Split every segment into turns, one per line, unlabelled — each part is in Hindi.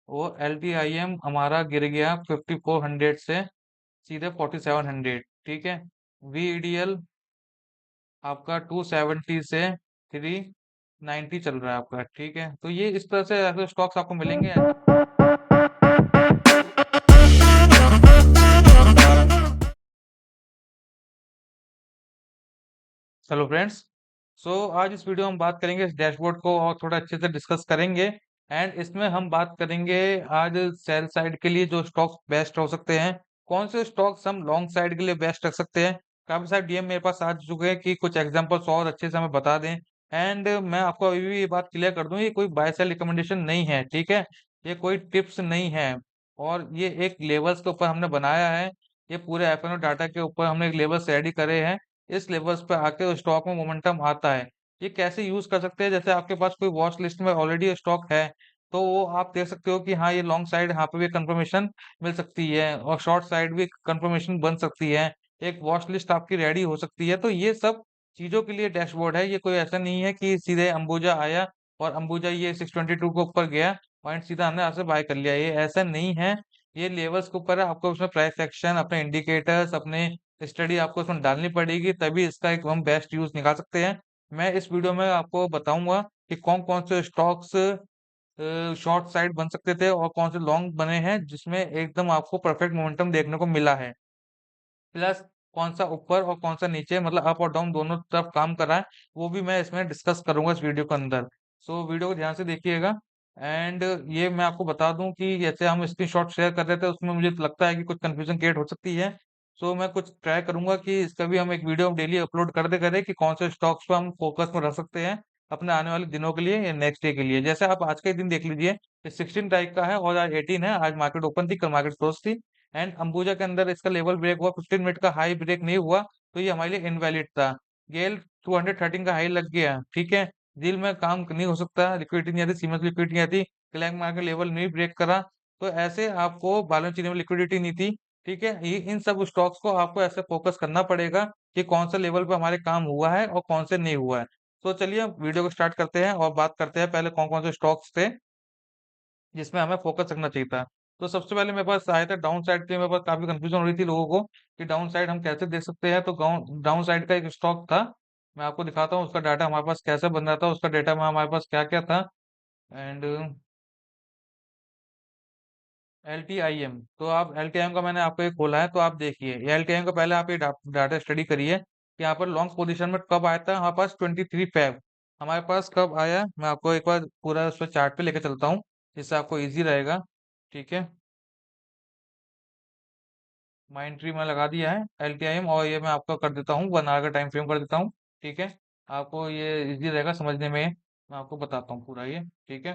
वो एल टी आई एम हमारा गिर गया 5400 से सीधे 4700। ठीक है। वीईडीएल आपका 270 से 390 चल रहा है आपका। ठीक है, तो ये इस तरह से ऐसे स्टॉक्स आपको मिलेंगे। Hello friends. सो आज इस वीडियो में हम बात करेंगे इस डैशबोर्ड को और थोड़ा अच्छे से डिस्कस करेंगे। एंड इसमें हम बात करेंगे आज सेल साइड के लिए जो स्टॉक्स बेस्ट हो सकते हैं, कौन से स्टॉक्स हम लॉन्ग साइड के लिए बेस्ट रख सकते हैं। काफी सारे डीएम मेरे पास आ चुके हैं कि कुछ एग्जांपल्स और अच्छे से हमें बता दें। एंड मैं आपको अभी भी ये बात क्लियर कर दूं, ये कोई बाय सेल रिकमेंडेशन नहीं है। ठीक है, ये कोई टिप्स नहीं है। और ये एक लेवल्स के ऊपर हमने बनाया है। ये पूरे एफएनओ डाटा के ऊपर हमने एक लेवल्स रेडी करे हैं। इस लेवल्स पे आके स्टॉक में मोमेंटम आता है। ये कैसे यूज कर सकते हैं, जैसे आपके पास कोई वॉच लिस्ट में ऑलरेडी स्टॉक है, तो वो आप देख सकते हो कि हाँ ये लॉन्ग साइड यहाँ पे भी कंफर्मेशन मिल सकती है और शॉर्ट साइड भी कंफर्मेशन बन सकती है। एक वॉच लिस्ट आपकी रेडी हो सकती है। तो ये सब चीजों के लिए डैशबोर्ड है। ये कोई ऐसा नहीं है कि सीधे अंबुजा आया और अंबुजा ये 622 के ऊपर गया पॉइंट सीधा हमने यहाँ से बाय कर लिया, ये ऐसा नहीं है। ये लेवल्स के ऊपर है। आपको उसमें प्राइस एक्शन, अपने इंडिकेटर्स, अपने स्टडी आपको उसमें डालनी पड़ेगी, तभी इसका एक हम बेस्ट यूज निकाल सकते हैं। मैं इस वीडियो में आपको बताऊंगा कि कौन कौन से स्टॉक्स शॉर्ट साइड बन सकते थे और कौन से लॉन्ग बने हैं जिसमें एकदम आपको परफेक्ट मोमेंटम देखने को मिला है। प्लस कौन सा ऊपर और कौन सा नीचे, मतलब अप और डाउन दोनों तरफ काम कर रहा है, वो भी मैं इसमें डिस्कस करूंगा इस वीडियो के अंदर। सो वीडियो को ध्यान से देखिएगा। एंड ये मैं आपको बता दूं कि जैसे हम स्क्रीनशॉट शेयर कर रहे थे उसमें मुझे लगता है कि कुछ कंफ्यूजन क्रिएट हो सकती है। सो मैं कुछ ट्राई करूंगा कि इसका भी हम एक वीडियो डेली अपलोड कर दे करें कि कौन से स्टॉक्स पे हम फोकस में रख सकते हैं अपने आने वाले दिनों के लिए या नेक्स्ट डे के लिए। जैसे आप आज का ही दिन देख लीजिए, 16 तारीख का है और आज 18 है। आज मार्केट ओपन थी, कल मार्केट क्लोज थी। एंड अंबुजा के अंदर इसका लेवल ब्रेक हुआ, 15 मिनट का हाई ब्रेक नहीं हुआ, तो ये हमारे लिए इनवैलिड था। गेल 213 का हाई लग गया। ठीक है, डील में काम नहीं हो सकता, लिक्विडिटी नहीं आती, सीमेंस लिक्विडिटी नहीं आती, क्लैंक मार्केट लेवल नहीं ब्रेक करा, तो ऐसे आपको बैलेंस शीट में लिक्विडिटी नहीं थी। ठीक है, ये इन सब स्टॉक्स को आपको ऐसे फोकस करना पड़ेगा कि कौन सा लेवल पे हमारे काम हुआ है और कौन से नहीं हुआ है। तो चलिए वीडियो को स्टार्ट करते हैं और बात करते हैं पहले कौन कौन से स्टॉक्स थे जिसमें हमें फोकस रखना चाहिए था। तो सबसे पहले मेरे पास आया था डाउन साइड के लिए। मेरे पास काफी कंफ्यूजन हो रही थी लोगों को कि डाउन साइड हम कैसे देख सकते हैं। तो डाउन साइड का एक स्टॉक था, मैं आपको दिखाता हूँ उसका डाटा हमारे पास कैसे बन रहा था, उसका डेटा में हमारे पास क्या क्या था। And L T I am, तो आप एल टी आई एम का मैंने आपको एक खोला है, तो आप देखिए एल टी आई एम का पहले आप ये डाटा स्टडी करिए कि यहाँ पर लॉन्ग पोजीशन में कब आया था। हमारे पास 23 फेब हमारे पास कब आया, मैं आपको एक बार पूरा उस पर चार्ट पे लेके चलता हूँ जिससे आपको इजी रहेगा। ठीक है, माइंड ट्री में लगा दिया है एल टी आई एम, और ये मैं आपको कर देता हूँ 1 आवर का टाइम फ्रेम कर देता हूँ। ठीक है, आपको ये इजी रहेगा समझने में। मैं आपको बताता हूँ पूरा ये। ठीक है,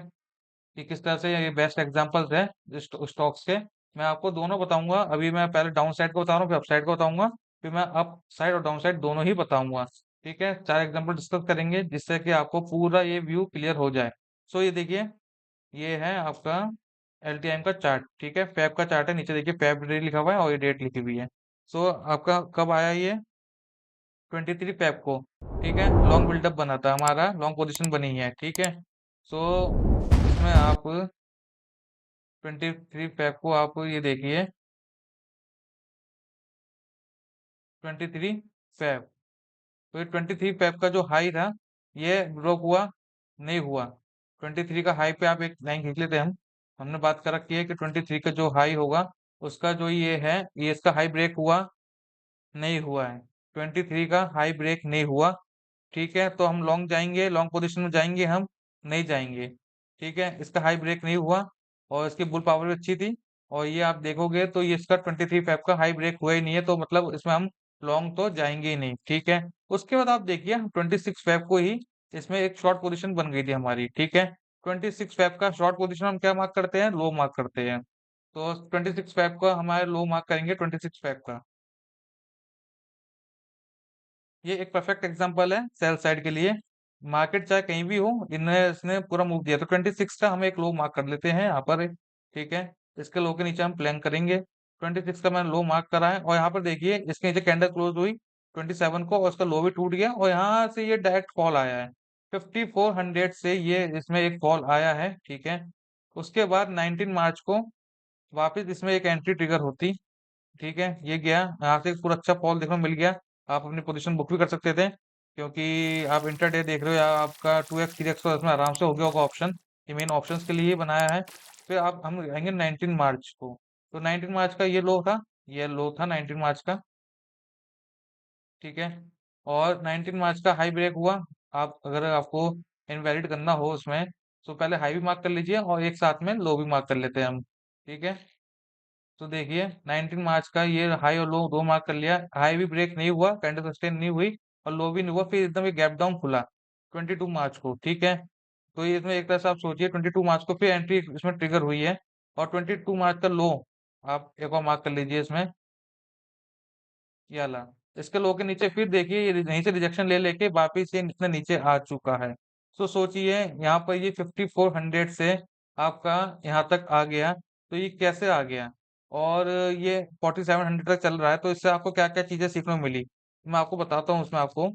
कि किस तरह से ये बेस्ट एग्जांपल्स है स्टॉक्स के। मैं आपको दोनों बताऊंगा। अभी मैं पहले डाउन साइड को बता रहा हूँ, फिर अप साइड को बताऊंगा, फिर मैं अप साइड और डाउन साइड दोनों ही बताऊंगा। ठीक है, 4 एग्जांपल डिस्कस करेंगे जिससे कि आपको पूरा ये व्यू क्लियर हो जाए। सो ये देखिए, ये है आपका एल टी एम का चार्ट। ठीक है, फैब का चार्ट है, नीचे देखिए फैब डेट लिखा हुआ है और ये डेट लिखी हुई है। सो आपका कब आया ये, 23 फेब को। ठीक है, लॉन्ग बिल्डअप बना था हमारा, लॉन्ग पोजीशन बनी है। ठीक है, सो इसमें आप 23 फेब को आप ये देखिए, 23 फेब, तो ये 23 फेब का जो हाई था ये ब्रोक हुआ नहीं हुआ। 23 का हाई पे आप एक लाइन खींच लेते हैं हम। हमने बात कर रखी है कि 23 का जो हाई होगा उसका जो ये है, ये इसका हाई ब्रेक हुआ नहीं हुआ है। 23 का हाई ब्रेक नहीं हुआ। ठीक है, तो हम लॉन्ग जाएंगे, लॉन्ग पोजीशन में जाएंगे हम, नहीं जाएंगे। ठीक है, इसका हाई ब्रेक नहीं हुआ और इसकी बुल पावर भी अच्छी थी। और ये आप देखोगे तो ये इसका 23 फेब का हाई ब्रेक हुआ ही नहीं है, तो मतलब इसमें हम लॉन्ग तो जाएंगे ही नहीं। ठीक है, उसके बाद आप देखिए 26 फेब को ही इसमें एक शॉर्ट पोजीशन बन गई थी हमारी। ठीक है, 26 फेब का शॉर्ट पोजीशन हम क्या मार्क करते हैं, लो मार्क करते हैं। तो 26 फेब का हमारे लो मार्क करेंगे 26 फेब का। ये एक परफेक्ट एग्जांपल है सेल साइड के लिए। मार्केट चाहे कहीं भी हो, इन्हें इसने पूरा मूव दिया, तो 26 का हम एक लो मार्क कर लेते हैं यहाँ पर। ठीक है, इसके लो के नीचे हम प्लान करेंगे। 26 का मैंने लो मार्क करा है और यहाँ पर देखिए इसके नीचे कैंडल क्लोज हुई 27 को और इसका लो भी टूट गया और यहाँ से ये डायरेक्ट फॉल आया है 5400 से, ये इसमें एक फॉल आया है। ठीक है, उसके बाद 19 मार्च को वापस इसमें एक एंट्री ट्रिगर होती। ठीक है, ये गया यहाँ से पूरा अच्छा फॉल देखने को मिल गया। आप अपनी पोजीशन बुक भी कर सकते थे, क्योंकि आप इंटरडे देख रहे हो या आपका 2x 3x तो इसमें आराम से हो गया होगा ऑप्शन। ये मेन ऑप्शंस के लिए ही बनाया है। फिर आप हम आएंगे 19 मार्च को। तो 19 मार्च का ये लो था, ये लो था 19 मार्च का। ठीक है, और 19 मार्च का हाई ब्रेक हुआ। आप अगर आपको इनवैलिड करना हो उसमें, तो पहले हाई भी मार्क कर लीजिए और एक साथ में लो भी मार्क कर लेते हैं हम। ठीक है, तो देखिए 19 मार्च का ये हाई और लो दो मार्क कर लिया। हाई भी ब्रेक नहीं हुआ, कैंडल सस्टेन नहीं हुई, और लो भी नहीं हुआ, फिर एकदम ये गैप डाउन खुला 22 मार्च को। ठीक है, तो ये इसमें एक तरह से आप सोचिए 22 मार्च को फिर एंट्री इसमें ट्रिगर हुई है, और 22 मार्च का लो आप एक और मार्क कर लीजिए इसमें, ये वाला। इसके लो के नीचे फिर देखिए ये यहीं से रिजेक्शन ले लेके वापिस ये इतना नीचे आ चुका है। तो सोचिए यहाँ पर ये 5400 से आपका यहाँ तक आ गया, तो ये कैसे आ गया, और ये 4700 तक चल रहा है। तो इससे आपको क्या क्या चीजें सीखने को मिली, मैं आपको बताता हूँ। उसमें आपको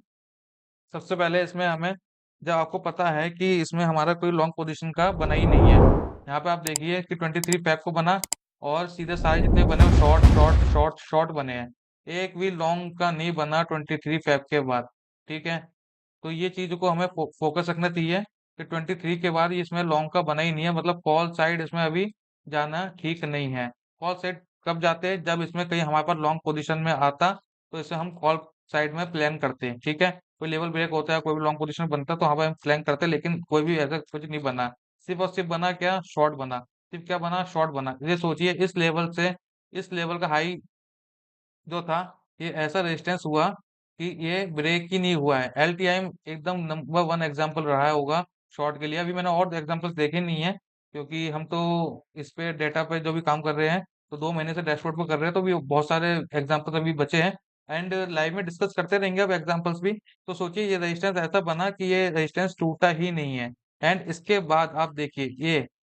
सबसे पहले इसमें हमें, जब आपको पता है कि इसमें हमारा कोई लॉन्ग पोजीशन का बना ही नहीं है, यहाँ पे आप देखिए कि 23 पैक को बना, और सीधे सारे जितने बने वो शॉर्ट शॉर्ट शॉर्ट शॉर्ट बने हैं। एक भी लॉन्ग का नहीं बना 23 पैक के बाद। ठीक है, तो ये चीज को हमें फोकस रखना चाहिए कि 23 के बाद ये इसमें लॉन्ग का बना ही नहीं है, मतलब कॉल साइड इसमें अभी जाना ठीक नहीं है। कॉल साइड कब जाते हैं, जब इसमें कहीं हमारे पास लॉन्ग पोजीशन में आता, तो इसे हम कॉल साइड में प्लान करते हैं। ठीक है, कोई लेवल ब्रेक होता है, कोई भी लॉन्ग पोजीशन बनता है, तो वहां पर हम फ्लैंक करते हैं, लेकिन कोई भी ऐसा कुछ नहीं बना। सिर्फ और सिर्फ बना क्या, शॉर्ट बना। सिर्फ क्या बना, शॉर्ट बना। ये सोचिए इस लेवल से इस लेवल का हाई जो था, ये ऐसा रेजिस्टेंस हुआ कि ये ब्रेक ही नहीं हुआ है। एलटीआई एकदम नंबर वन एग्जांपल रहा होगा शॉर्ट के लिए। अभी मैंने और एग्जांपल्स देखे नहीं है, क्योंकि हम तो इस पे डेटा पे जो भी काम कर रहे हैं, तो 2 महीने से डैशबोर्ड पे कर रहे हैं, तो भी बहुत सारे एग्जांपल्स अभी बचे हैं। एंड लाइव में डिस्कस करते रहेंगे अब एग्जांपल्स भी। तो सोचिए ये रेजिस्टेंस ऐसा बना कि ये रेजिस्टेंस टूटा ही नहीं है। एंड इसके बाद आप देखिए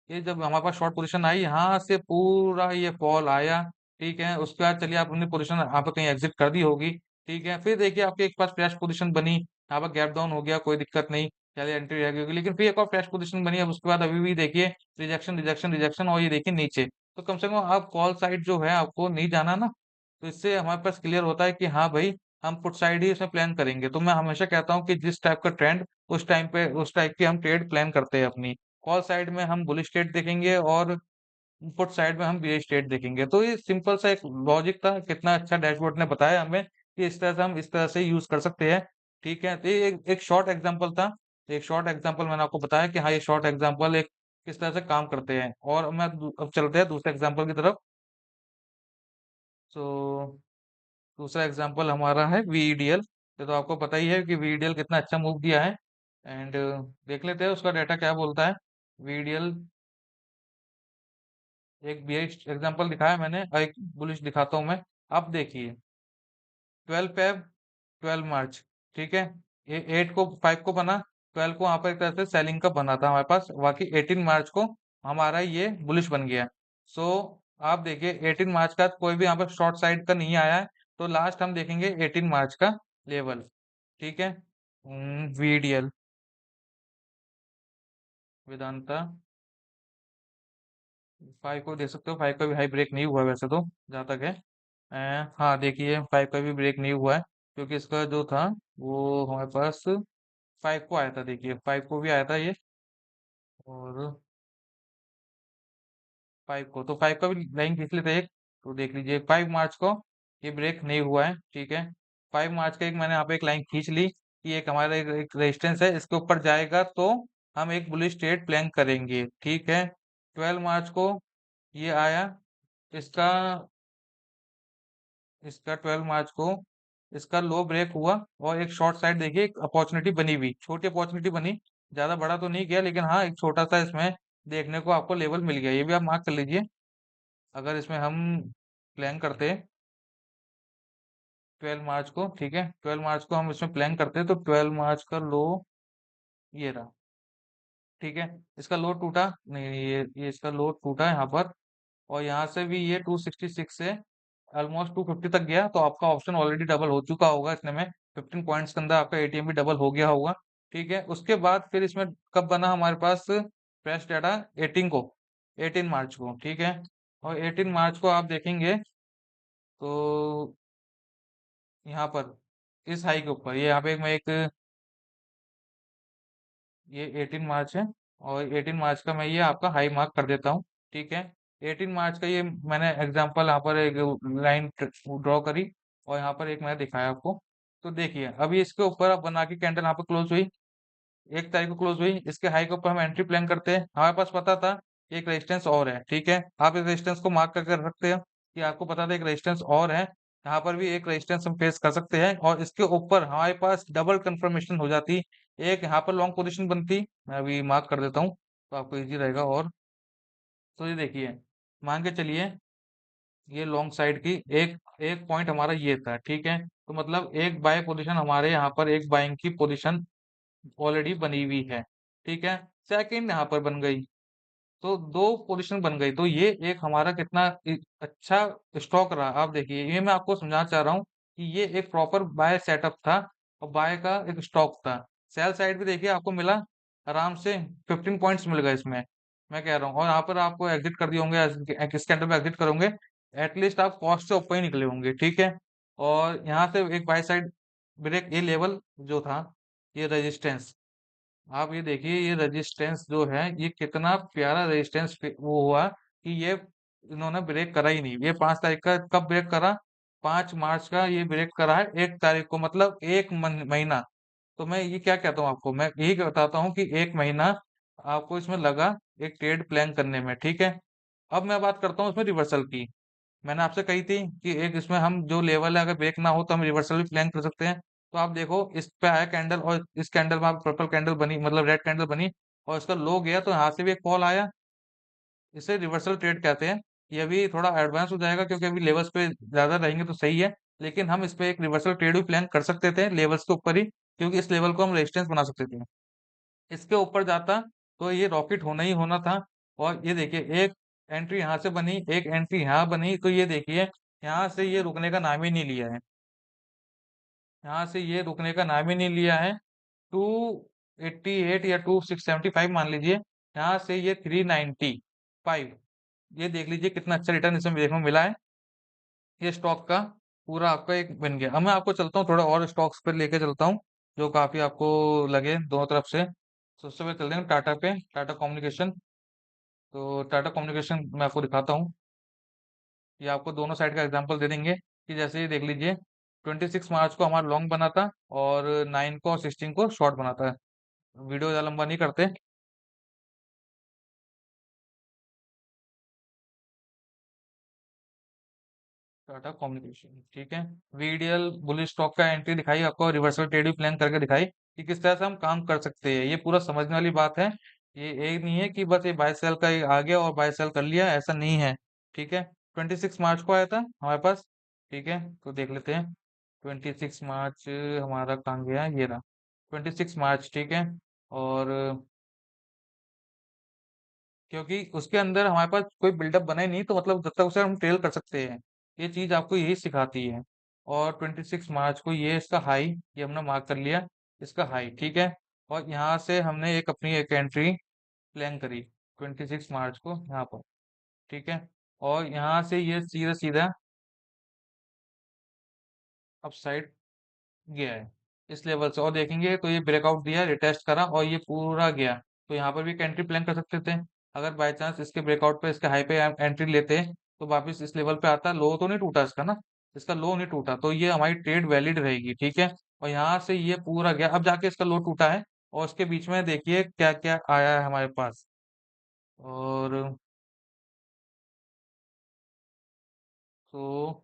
ये जब हमारे पास शॉर्ट पोजीशन आई, यहाँ से पूरा ये फॉल आया। ठीक है, उसके बाद चलिए आप अपनी पोजीशन यहाँ पे कहीं एग्जिट कर दी होगी। ठीक है, फिर देखिए आपके एक पास फ्रेश पोजीशन बनी, यहाँ पर गैप डाउन हो गया, कोई दिक्कत नहीं, चलिए एंट्री रह गई होगी, लेकिन फिर एक और फ्रेश पोजीशन बनी। अब उसके बाद अभी भी देखिए रिजेक्शन रिजेक्शन रिजेक्शन, और ये देखिए नीचे। तो कम से कम आप कॉल साइड जो है आपको नहीं जाना ना, तो इससे हमारे पास क्लियर होता है कि हाँ भाई, हम पुट साइड ही इसमें प्लान करेंगे। तो मैं हमेशा कहता हूँ कि जिस टाइप का ट्रेंड उस टाइम पे उस टाइप की हम ट्रेड प्लान करते हैं अपनी। कॉल साइड में हम बुलिश ट्रेड देखेंगे, और पुट साइड में हम बेयर स्टेट देखेंगे। तो ये सिंपल सा एक लॉजिक था, कितना अच्छा डैशबोर्ड ने बताया हमें कि इस तरह से हम इस तरह से यूज कर सकते हैं। ठीक है, तो ये एक शॉर्ट एग्जांपल था। एक शॉर्ट एग्जांपल मैंने आपको बताया कि हाँ, ये शॉर्ट एग्जांपल एक किस तरह से काम करते हैं। और अब चलते हैं दूसरे एग्जांपल की तरफ। तो दूसरा एग्जांपल हमारा है वीईडीएल। ये तो आपको पता ही है कि वीईडीएल कितना अच्छा मूव दिया है। एंड देख लेते हैं उसका डाटा क्या बोलता है। वीईडीएल एक बेस्ड एग्जांपल दिखाया मैंने, और एक बुलिश दिखाता हूं मैं। अब देखिए 12 फेब 12 मार्च। ठीक है, ये 8 को 5 को बना, 12 को वहां पर एक तरह से सेलिंग का बना था हमारे पास, बाकी 18 मार्च को हमारा ये बुलिश बन गया। सो आप देखिए 18 मार्च का कोई भी यहाँ पर शॉर्ट साइड का नहीं आया है। तो लास्ट हम देखेंगे 18 मार्च का लेवल। ठीक है, वीडीएल वेदांता 5 को देख सकते हो। 5 का भी हाई ब्रेक नहीं हुआ वैसे तो, जहाँ तक है। हाँ देखिए 5 का भी ब्रेक नहीं हुआ है, क्योंकि इसका जो था वो हमारे पास 5 को आया था। देखिए 5 को भी आया था ये, और 5 को, तो 5 का भी लाइन खींच लेते हैं एक। तो देख लीजिए 5 मार्च को ये ब्रेक नहीं हुआ है। ठीक है, 5 मार्च का एक मैंने यहाँ पे एक लाइन खींच ली कि एक हमारा एक रेजिस्टेंस है, इसके ऊपर जाएगा तो हम एक बुलिश ट्रेड प्लान करेंगे। ठीक है, 12 मार्च को ये आया, इसका इसका 12 मार्च को इसका लो ब्रेक हुआ, और एक शॉर्ट साइड देखिए एक अपॉर्चुनिटी बनी हुई, छोटी अपॉर्चुनिटी बनी, ज्यादा बड़ा तो नहीं गया, लेकिन हाँ एक छोटा सा इसमें देखने को आपको लेवल मिल गया। ये भी आप मार्क कर लीजिए। अगर इसमें हम प्लान करते हैं 12 मार्च को, ठीक है 12 मार्च को हम इसमें प्लान करते हैं, तो 12 मार्च का लो ये रहा। ठीक है, इसका लो टूटा नहीं, ये इसका लो टूटा यहाँ पर, और यहाँ से भी ये 266 से ऑलमोस्ट 250 तक गया। तो आपका ऑप्शन ऑलरेडी डबल हो चुका होगा इतने में, 15 पॉइंट्स के अंदर आपका एटीएम भी डबल हो गया होगा। ठीक है, उसके बाद फिर इसमें कब बना हमारे पास फ्रेश डाटा 18 को। 18 मार्च को, ठीक है। और 18 मार्च को आप देखेंगे तो यहाँ पर इस हाई के ऊपर ये यहाँ पे मैं एक ये 18 मार्च है, और 18 मार्च का मैं ये आपका हाई मार्क कर देता हूँ, ठीक है। 18 मार्च का ये मैंने एग्जांपल यहाँ पर एक लाइन ड्रॉ करी, और यहाँ पर एक मैंने दिखाया आपको। तो देखिए अभी इसके ऊपर आप बना के कैंडल यहाँ पर क्लोज हुई, 1 तारीख को क्लोज हुई, इसके हाई के ऊपर हम एंट्री प्लान करते हैं। हमारे पास पता था एक रेजिस्टेंस और है, ठीक है। आप इस रेजिस्टेंस को मार्क करके रखते हैं कि आपको पता था एक रेजिस्टेंस और है, यहाँ पर भी एक रेजिस्टेंस हम फेस कर सकते हैं, और इसके ऊपर हमारे पास डबल कंफर्मेशन हो जाती, एक यहाँ पर लॉन्ग पोजीशन बनती। मैं अभी मार्क कर देता हूँ तो आपको इजी रहेगा। और तो ये देखिए, मान के चलिए ये लॉन्ग साइड की एक एक पॉइंट हमारा ये था, ठीक है। तो मतलब एक बाय पोजीशन हमारे यहाँ पर एक बाइंग की पोजीशन ऑलरेडी बनी हुई है, ठीक है। सेकंड यहाँ पर बन गई, तो दो पोजीशन बन गई, तो ये एक हमारा कितना अच्छा स्टॉक रहा। आप देखिए ये मैं आपको समझाना चाह रहा हूँ कि ये एक प्रॉपर बाय सेटअप था, और बाय का एक स्टॉक था। सेल साइड भी देखिए आपको मिला आराम से, 15 पॉइंट्स मिल गए इसमें, मैं कह रहा हूँ। और यहाँ पर आपको एग्जिट कर दिए होंगे, किस कैंडल में एग्जिट करोगे, एटलीस्ट आप कॉस्ट से ऊपर ही निकले होंगे, ठीक है। और यहाँ से एक बाय साइड ब्रेक, ये लेवल जो था, ये रेजिस्टेंस, आप ये देखिए ये रेजिस्टेंस जो है ये कितना प्यारा रेजिस्टेंस वो हुआ कि ये इन्होंने ब्रेक करा ही नहीं। ये 5 तारीख का कब ब्रेक करा, 5 मार्च का ये ब्रेक करा है 1 तारीख को, मतलब एक महीना। तो मैं ये क्या कहता हूँ आपको, मैं यही बताता हूँ कि एक महीना आपको इसमें लगा एक ट्रेड प्लान करने में, ठीक है। अब मैं बात करता हूँ इसमें रिवर्सल की। मैंने आपसे कही थी कि एक इसमें हम जो लेवल है अगर ब्रेक ना हो तो हम रिवर्सल भी प्लान कर सकते हैं। तो आप देखो इस पे आया कैंडल, और इस कैंडल में आप पर्पल कैंडल बनी, मतलब रेड कैंडल बनी, और इसका लो गया तो यहाँ से भी एक कॉल आया। इसे रिवर्सल ट्रेड कहते हैं। ये अभी थोड़ा एडवांस हो जाएगा क्योंकि अभी लेवल्स पे ज्यादा रहेंगे तो सही है, लेकिन हम इस पे एक रिवर्सल ट्रेड भी प्लान कर सकते थे लेवल्स के ऊपर ही, क्योंकि इस लेवल को हम रेजिस्टेंस बना सकते थे। इसके ऊपर जाता तो ये रॉकेट होना ही होना था। और ये देखिए एक एंट्री यहाँ से बनी, एक एंट्री यहाँ बनी, तो ये देखिए यहाँ से ये रुकने का नाम ही नहीं लिया है, यहाँ से ये रुकने का नाम ही नहीं लिया है। 288 या 2675 मान लीजिए, यहाँ से ये 395, ये देख लीजिए कितना अच्छा रिटर्न इसमें देखने को मिला है। ये स्टॉक का पूरा आपका एक बन गया। अब मैं आपको चलता हूँ थोड़ा और स्टॉक्स पर लेके चलता हूँ जो काफी आपको लगे दोनों तरफ से। तो सबसे पहले चलते हैं टाटा पे, टाटा कम्युनिकेशन। तो टाटा कम्युनिकेशन मैं आपको दिखाता हूँ, ये आपको दोनों साइड का एग्जांपल दे देंगे कि जैसे ये देख लीजिए 26 मार्च को हमारा लॉन्ग बना था, और 9 को और 16 को शॉर्ट बना था। वीडियो ज़्यादा लंबा नहीं करते। टाटा कम्युनिकेशन, ठीक है। वीडीएल बुलिश स्टॉक का एंट्री दिखाई आपको, रिवर्सल ट्रेड भी प्लान करके दिखाई कि किस तरह से हम काम कर सकते हैं। ये पूरा समझने वाली बात है, ये एक नहीं है कि बस ये बाय सेल का ही आ गया और बाय सेल कर लिया, ऐसा नहीं है, ठीक है। 26 मार्च को आया था हमारे पास, ठीक है। तो देख लेते हैं 26 मार्च हमारा कहाँ गया, ये रहा 26 मार्च, ठीक है। और क्योंकि उसके अंदर हमारे पास कोई बिल्डअप बना ही नहीं, तो मतलब जब तक उसे हम ट्रेल कर सकते हैं, ये चीज आपको यही सिखाती है। और 26 मार्च को ये इसका हाई, ये हमने मार्क कर लिया, इसका हाई, ठीक है। और यहाँ से हमने एक अपनी एक एंट्री प्लान करी 26 मार्च को यहाँ पर, ठीक है। और यहाँ से ये सीधा सीधा अप साइड गया है इस लेवल से, और देखेंगे तो ये ब्रेकआउट दिया, रिटेस्ट करा और ये पूरा गया। तो यहाँ पर भी एक एंट्री प्लान कर सकते थे, अगर बाय चांस इसके ब्रेकआउट पे इसके हाई पे एंट्री लेते तो वापस इस लेवल पे आता। लो तो नहीं टूटा इसका ना, इसका लो नहीं टूटा, तो ये हमारी ट्रेड वैलिड रहेगी, ठीक है। और यहाँ से ये पूरा गया, अब जाके इसका लो टूटा है, और उसके बीच में देखिए क्या क्या आया है हमारे पास। और तो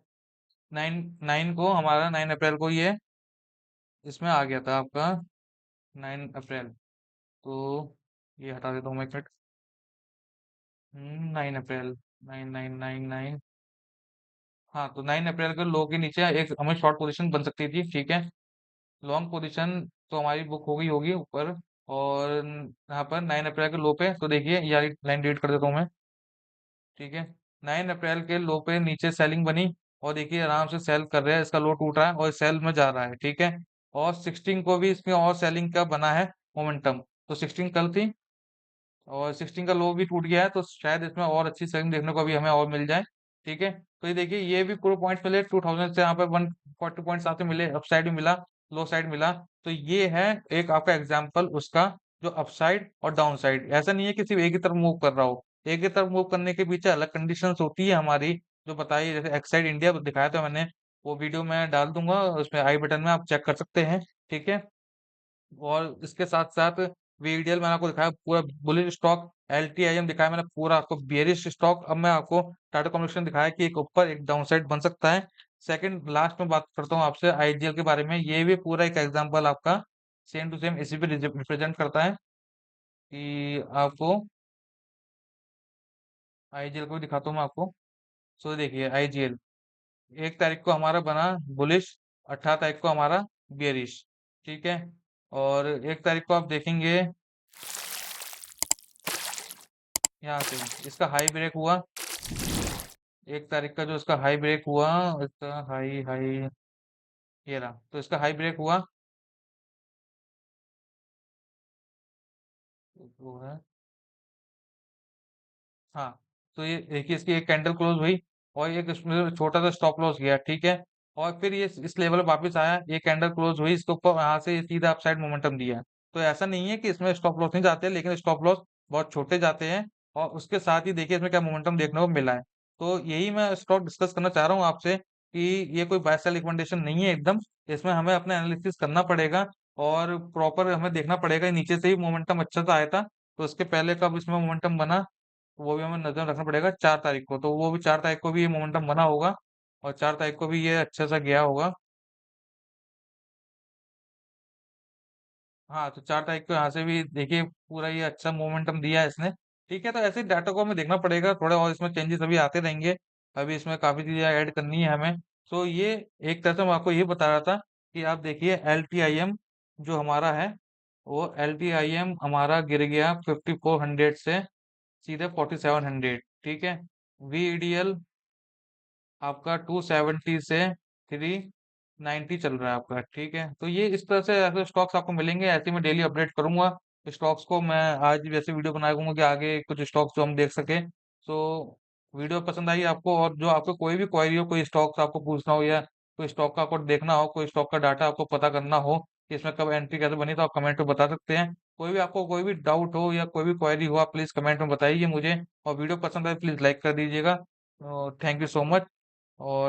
9 अप्रैल को ये इसमें आ गया था आपका, 9 अप्रैल। तो ये हटा देता हूँ मैं एक मिनट। 9 अप्रैल, 9 9 9 9। हाँ, तो 9 अप्रैल के लो के नीचे एक हमें शॉर्ट पोजीशन बन सकती थी, ठीक है। लॉन्ग पोजीशन तो हमारी बुक हो गई होगी ऊपर। और यहाँ पर 9 अप्रैल के लो पे तो देखिए यार लाइन रीड कर देता हूँ मैं, ठीक है। 9 अप्रैल के लो पे नीचे सेलिंग बनी, और देखिए आराम से सेल कर रहा है, इसका लो टूट रहा है और सेल में जा रहा है, ठीक है। और 16 को भी इसमें और सेलिंग का बना है मोमेंटम। तो 16 कल थी, और 16 का लो भी टूट गया है, तो शायद इसमें और अच्छी सेलिंग देखने को अभी हमें और मिल जाए। ठीक है, तो ये देखिए ये भी पूरे पॉइंट्स मिले 2000 से, यहाँ पे 140 पॉइंट्स आपसे मिले, अपसाइड भी मिला, लो साइड मिला। तो ये है एक आपका एग्जाम्पल उसका, जो अपसाइड और डाउन साइड। ऐसा नहीं है कि सिर्फ एक ही तरफ मूव कर रहा हो, एक ही तरफ मूव करने के पीछे अलग कंडीशंस होती है हमारी, जो बताइए। जैसे एक्साइड इंडिया दिखाया था मैंने, वो वीडियो मैं डाल दूंगा उसमें आई बटन में, आप चेक कर सकते हैं। ठीक है, और इसके साथ साथ वीडीएल मैंने आपको दिखाया पूरा बुलिश स्टॉक, एलटीआईएम दिखाया मैंने पूरा आपको बेरिश स्टॉक। अब मैं आपको टाटा कम्युनिकेशन दिखाया कि एक ऊपर एक डाउन साइड बन सकता है। सेकंड लास्ट में बात करता हूँ आपसे आईजीएल के बारे में, ये भी पूरा एक एग्जांपल आपका सेम टू सेम इसी पे रिप्रेजेंट करता है कि आपको आईजीएल को भी दिखाता हूँ मैं आपको। सो देखिए आईजीएल 1 तारीख को हमारा बना बुलिश, 18 तारीख को हमारा बेरिश। ठीक है, और 1 तारीख को आप देखेंगे यहाँ से इसका हाई ब्रेक हुआ। 1 तारीख का जो इसका हाई ब्रेक हुआ, इसका हाई हाई ये रहा, तो इसका हाई ब्रेक हुआ। वो है, हाँ, तो ये देखिए इसकी एक कैंडल क्लोज हुई, और एक इसमें छोटा सा स्टॉप लॉस गया। ठीक है, और फिर ये इस लेवल पे वापस आया, ये कैंडल क्लोज हुई, इसके ऊपर यहाँ से ये सीधा अपसाइड मोमेंटम दिया। तो ऐसा नहीं है कि इसमें स्टॉप लॉस नहीं जाते, लेकिन स्टॉप लॉस बहुत छोटे जाते हैं। और उसके साथ ही देखिए इसमें क्या मोमेंटम देखने को मिला है। तो यही मैं स्टॉक डिस्कस करना चाह रहा हूँ आपसे कि ये कोई बाय सेल रिकमेंडेशन नहीं है एकदम। इसमें हमें अपना एनालिसिस करना पड़ेगा, और प्रॉपर हमें देखना पड़ेगा। नीचे से ही मोमेंटम अच्छा सा आया था, तो इसके पहले कब इसमें मोमेंटम बना, वो भी हमें नजर रखना पड़ेगा। 4 तारीख को, तो वो भी 4 तारीख को भी ये मोमेंटम बना होगा, और 4 तारीख को भी ये अच्छे से गया होगा। हाँ, तो 4 तारीख को यहाँ से भी देखिए पूरा ये अच्छा मोमेंटम दिया है इसने। ठीक है, तो ऐसे डाटा को हमें देखना पड़ेगा, थोड़े और इसमें चेंजेस अभी आते रहेंगे। अभी इसमें काफी चीजें ऐड करनी है हमें। तो ये एक तरह से मैं आपको ये बता रहा था कि आप देखिए एल टी आई एम जो हमारा है, वो एल टी आई एम हमारा गिर गया 5400 से सीधे 4700। ठीक है, वीडीएल आपका 270 से 390 चल रहा है आपका। ठीक है, तो ये इस तरह से ऐसे स्टॉक्स आपको मिलेंगे, ऐसे मैं डेली अपडेट करूंगा स्टॉक्स को। मैं आज वैसे वीडियो बनाऊंगा कि आगे कुछ स्टॉक्स जो हम देख सके। तो वीडियो पसंद आई आपको, और जो आपको कोई भी क्वेरी हो, कोई स्टॉक्स आपको पूछना हो, या कोई स्टॉक का आपको देखना हो, कोई स्टॉक का डाटा आपको पता करना हो कि इसमें कब एंट्री कैसे बनी, तो आप कमेंट में बता सकते हैं। कोई भी आपको कोई भी डाउट हो या कोई भी क्वेरी हो, आप प्लीज कमेंट में बताइए मुझे। और वीडियो पसंद आए प्लीज लाइक कर दीजिएगा। Thank you so much. और